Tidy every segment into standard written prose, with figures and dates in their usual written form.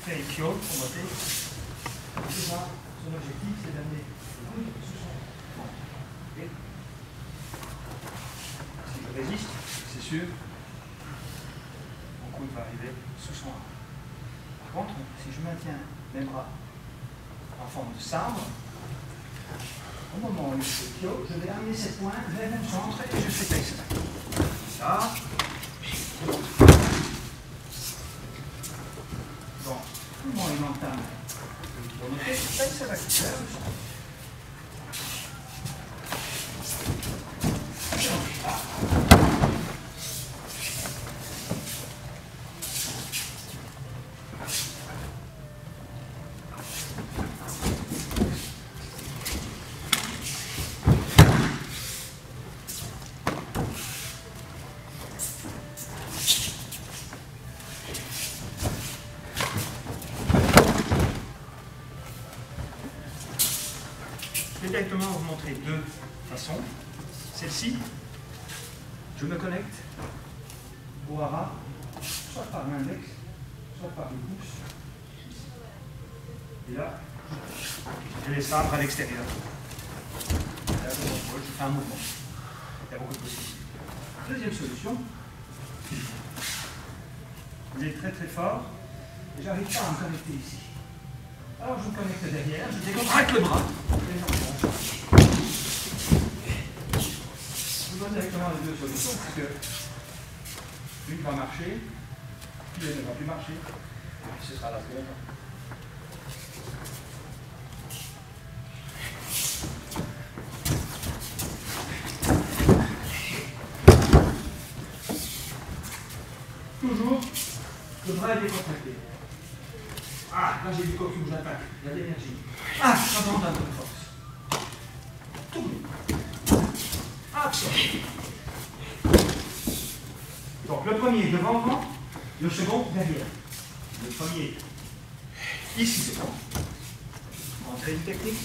fait ischio, pour monter. Déjà, son objectif, c'est d'amener le coude sous son ventre. Okay. Si je résiste, c'est sûr, mon coude va arriver sous son arme. Par contre, si je maintiens mes bras en forme de sabre, au moment où je fais ischio, je vais amener cette pointe vers mon centre et je fais ça. Ça. Bon, comment il entame le montée, ça va faire. Je vais directement vous montrer deux façons. Celle-ci, je me connecte au hara, soit par l'index, soit par le pouce. Et là, je les sabre à l'extérieur. Là, je fais un mouvement. Il y a beaucoup de possibilités. Deuxième solution, il est très très fort et j'arrive pas à me connecter ici. Alors je me connecte derrière, je décontracte le bras. Je vous donne directement les deux solutions, parce que l'une va marcher, puis elle ne va plus marcher, et puis ce sera la seconde. Toujours, le bras est décontracté. Ah, là j'ai du cocu où j'attaque, il y a de l'énergie. Ah, ça demande un peu de force. Tourne. Action. Donc le premier devant, le second derrière. Le premier ici devant. Entrée de technique.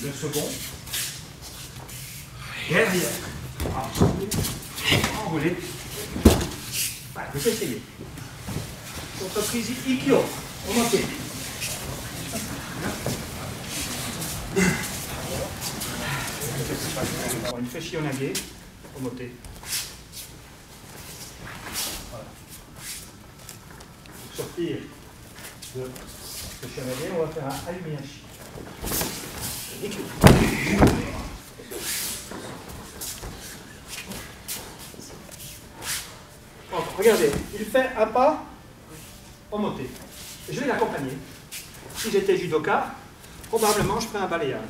Le second derrière. Absorber. Enrouler. Voilà, je vais essayer. Entreprise Ikkyo, au moté. Une feshionage au moté. Voilà. Pour sortir de feshionage, on va faire un ayumiyashi. Ikkyo. Donc, regardez, il fait un pas au moté. Je vais l'accompagner. Si j'étais judoka, probablement je ferais un balayage.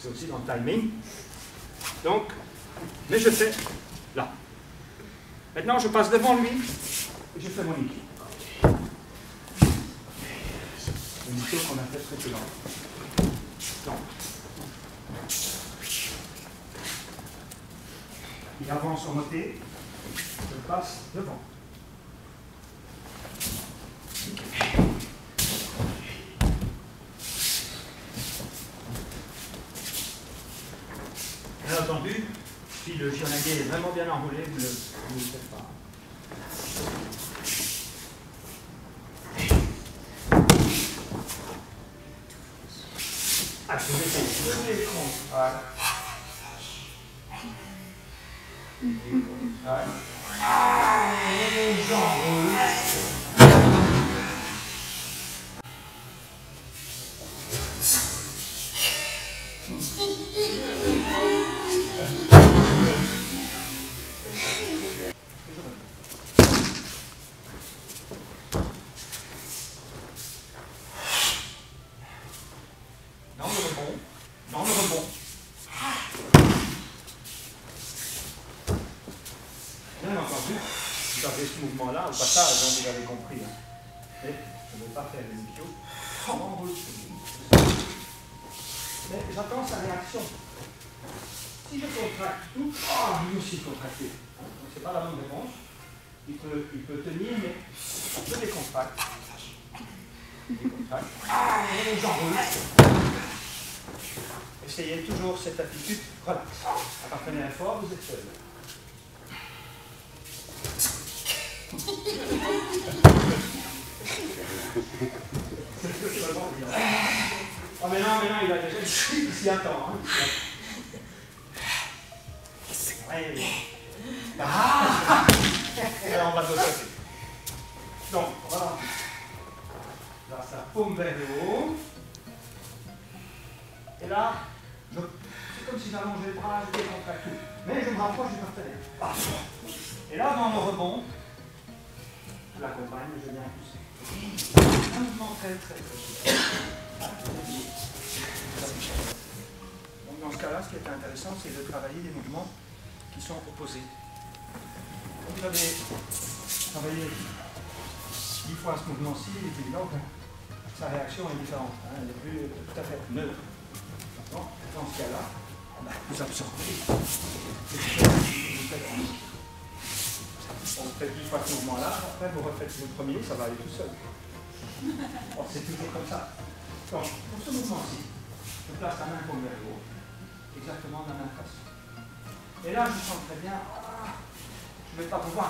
C'est aussi dans le timing. Donc, mais je fais là. Maintenant, je passe devant lui et je fais mon iki. Une chose qu'on a fait précédemment. Donc, il avance au moté, je passe devant. Bien entendu, si le shionage est vraiment bien enroulé, vous ne le faites pas. Ah, je vais essayer. Voilà. Voilà. J'enroule. Dans le rebond. Bien entendu, vous avez ce mouvement-là au passage, hein, vous avez compris. Hein. Et je ne vais pas faire les ischios. Mais j'attends sa réaction. Si je contracte tout, lui aussi contracté. Hein, ce n'est pas la bonne réponse. Il peut tenir, mais je décontracte. Et j'enroule. Essayez toujours cette attitude relaxe. À part un effort, vous êtes seul. Oh mais non, il a déjà il s'y attend. Hein. Ouais. Ah. Alors on va de l'autre côté. Donc, voilà. Là, ça paume vers le haut. Et là, c'est comme si j'allongeais le bras, je décontracte tout. Mais je me rapproche du partenaire. Et là, dans le rebond, je l'accompagne, je viens pousser. Un mouvement très souple. Donc dans ce cas-là, ce qui est intéressant, c'est de travailler des mouvements qui sont opposés. Donc vous avez travaillé 10 fois ce mouvement-ci, il est évident que sa réaction est différente. Hein, elle n'est plus tout à fait neutre. Donc, dans ce cas-là, vous absorbez. On fait 10 fois ce mouvement-là, après vous refaites le premier, ça va aller tout seul. Or, c'est toujours comme ça. Donc, pour ce mouvement-ci, je place la main comme vers le haut, exactement de la même façon. Et là, je sens très bien, je ne vais pas pouvoir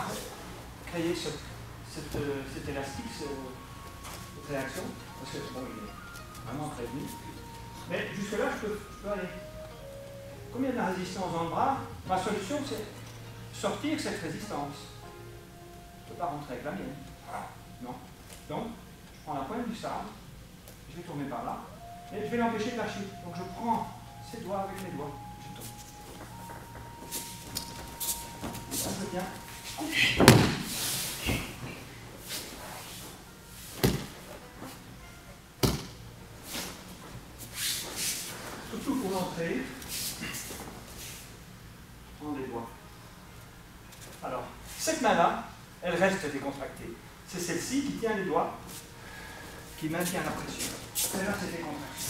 créer cet élastique, cette réaction, parce que bon, il est vraiment prévenu. Mais jusque-là, je peux aller. Comme il y a de la résistance dans le bras, ma solution, c'est sortir cette résistance. Je ne peux pas rentrer avec la mienne. Non. Donc, je prends la pointe du sabre, je vais tourner par là, et je vais l'empêcher de lâcher. Donc, je prends ses doigts avec mes doigts, je tourne. Et là, je viens. Surtout pour l'entrée, je prends les doigts. Alors, cette main-là, elle reste décontractée. C'est celle-ci qui tient les doigts, qui maintient la pression. Celle-là, c'est décontracté.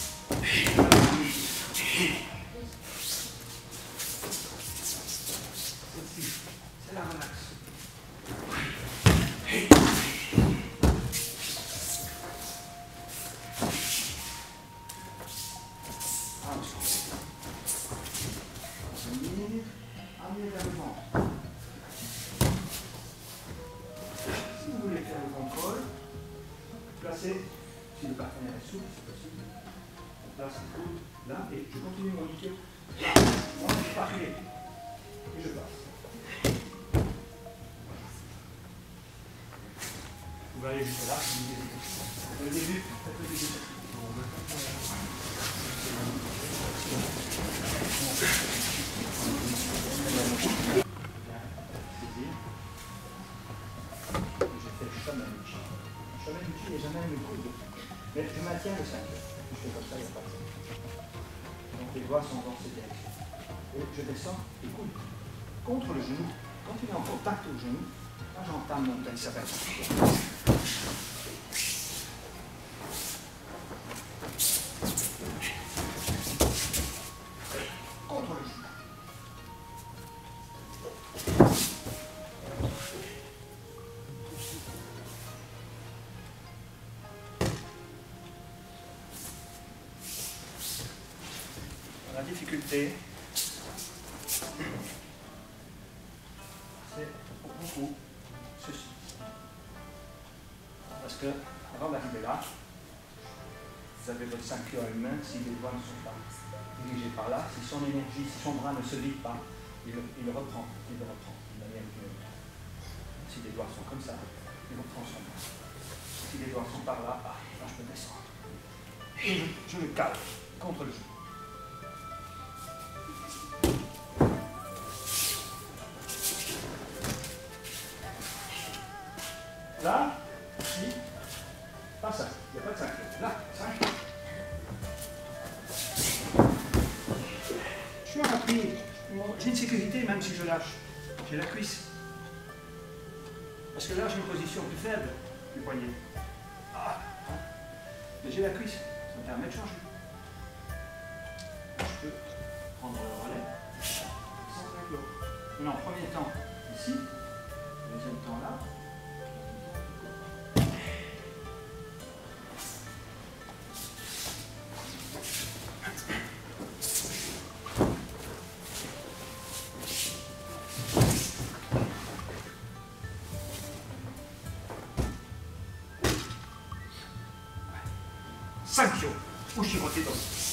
Celle-ci, c'est la relax. Amenez vers le ventre. Si vous voulez faire le contrôle, placez, si le partenaire est souple, c'est possible, on place le coude là et je continue mon liquide là. Moi, je suis parfait. Et je passe. Vous pouvez aller jusque là, le début, faites le début. Je n'ai jamais le coude. Mais je maintiens le cinquième. Je fais comme ça, il n'y a pas de ça. Donc les doigts sont dans cette direction. Et je descends les coudes contre le genou. Quand il est en contact au genou, là j'entame mon tel sapin. Contre le genou. La difficulté, c'est beaucoup ceci. Parce que, avant d'arriver là, vous avez votre ceinture à une main, si les doigts ne sont pas dirigés par là, si son énergie, si son bras ne se vide pas, il le reprend d'une manière ou d'une autre. Si les doigts sont comme ça, il reprend son bras. Si les doigts sont par là, là je peux descendre. Et je le cale contre le genou. Là, ici, pas ça, il n'y a pas de ceinture. Là, ceinture. Je suis en appui, j'ai une sécurité même si je lâche. J'ai la cuisse. Parce que là, j'ai une position plus faible du poignet. Mais j'ai la cuisse, ça me permet de changer. Je peux prendre le relais, centrer avec l'autre. Maintenant, premier temps, ici, deuxième temps là. Usciro, usciro, ti do.